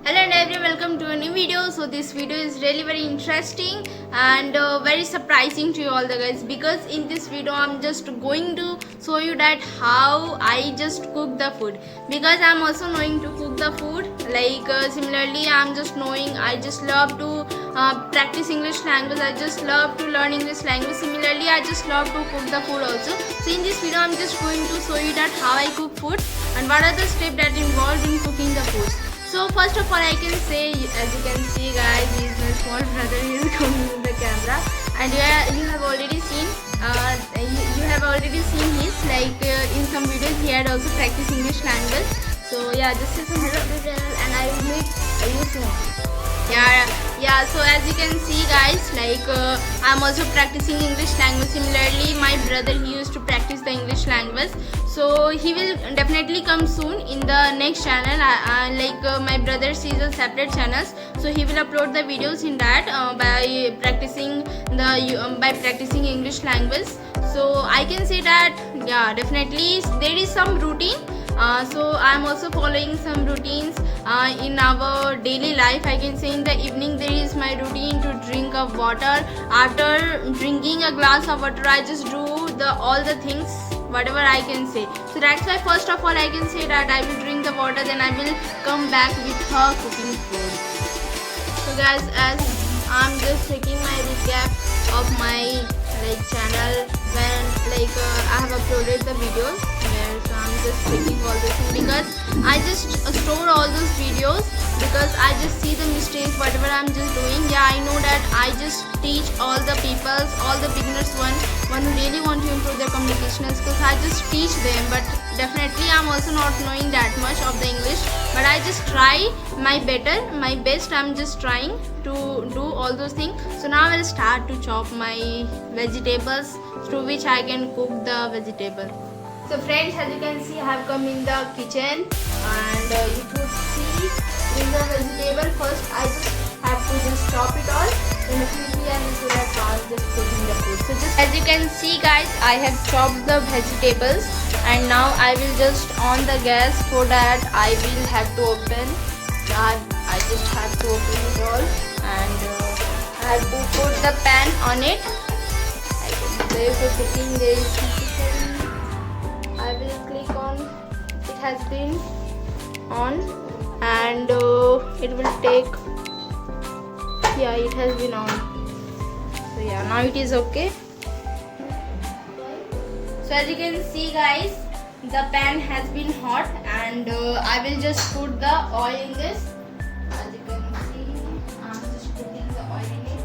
Hello and everyone, welcome to a new video. So this video is really very interesting and very surprising to you all the guys, because in this video I'm just going to show you that how I just cook the food, because I'm also knowing to cook the food. Similarly, I'm just knowing, I just love to practice English language. I just love to learn English language. Similarly, I just love to cook the food also. So in this video I'm just going to show you that how I cook food and what are the steps that involved in cooking the food. So first of all, I can say, as you can see guys, he is my small brother. He is coming in the camera, and you have already seen his in some videos he had also practiced English language. So yeah, this is hello everyone, and I will meet you soon. Yeah, so as you can see guys, I'm also practicing English language. Similarly, my brother, he used to practice the English language, so he will definitely come soon in the next channel. My brother sees a separate channels, so he will upload the videos in that by practicing English language. So I can say that yeah, definitely there is some routine. So I'm also following some routines in our daily life. I can say in the evening there is my routine to drink of water. After drinking a glass of water, I just do all the things whatever I can say. So that's why first of all I can say that I will drink the water, then I will come back with her cooking food. So guys, as I'm just taking my recap of my channel when I have uploaded the videos there, so I'm just taking all this thing because I just store all those videos, because I just see the mistakes whatever I'm just doing. Yeah, I know that I just teach all the peoples, all the beginners, one who really want to improve their communication skills. I just teach them, but definitely I'm also not knowing that much of the English, but I just try my best. I'm just trying to do all those things. So now I'll start to chop my vegetables through which I can cook the vegetable. So friends, as you can see, I have come in the kitchen, and you could see in the vegetable first I just have to just chop it all, then quickly I will do that while just cooking the food. So just as you can see guys, I have chopped the vegetables, and now I will just on the gas. For that I will have to open. I just have to open it all, and I have to put the pan on it. I can say for cooking there is chicken. I will click on it has been on, and it will take, yeah, it has been on. So yeah, now it is okay. So as you can see guys, the pan has been hot, and I will just put the oil in this. As you can see, I'm just putting the oil in it.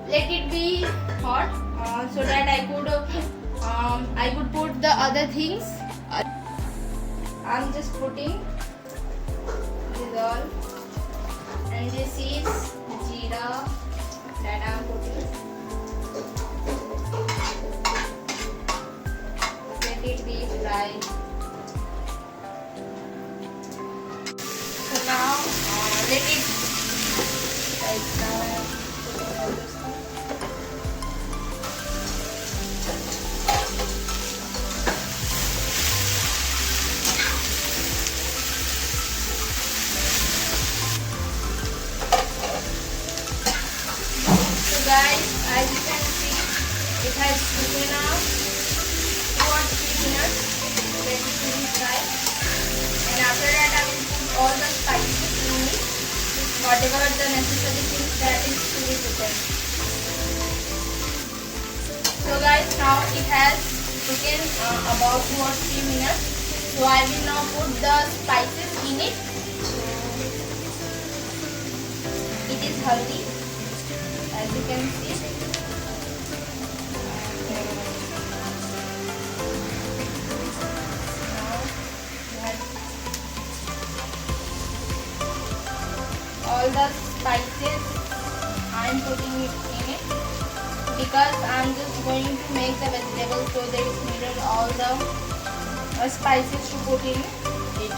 Let it be hot so that I could put the other things. I'm just putting this all, and this is jeera that I'm putting. Let it be fried. So now let it now. Guys, as you can see, it has cooking now 2 or 3 minutes. Let it be fried, and after that I will put all the spices in it, whatever the necessary things that is to be put. So guys, now it has cooking about 2 or 3 minutes. So I will now put the spices in it. It is haldi, as you can see. All the spices I'm putting it in it, because I'm just going to make the vegetables, so there is needed all the spices to put in it.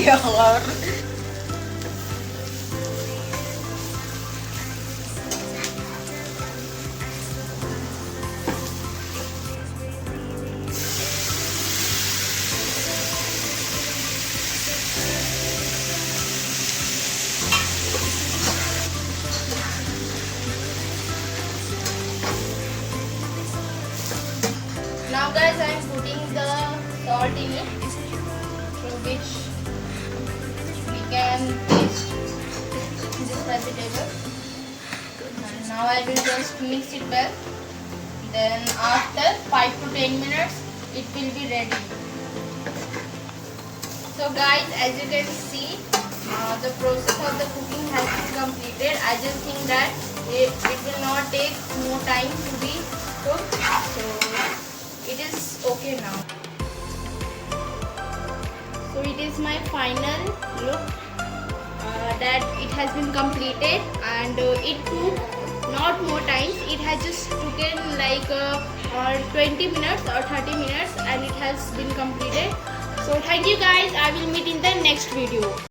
यार. Now guys, I am putting the salt in it, through which we can taste this vegetable. And now I will just mix it well. Then after 5 to 10 minutes, it will be ready. So guys, as you can see, the process of the cooking has been completed. I just think that it will not take more time to be cooked. So it is okay now. So it is my final look, that it has been completed, and it took not more times. It has just taken like 20 minutes or 30 minutes, and it has been completed. So thank you guys. I will meet in the next video.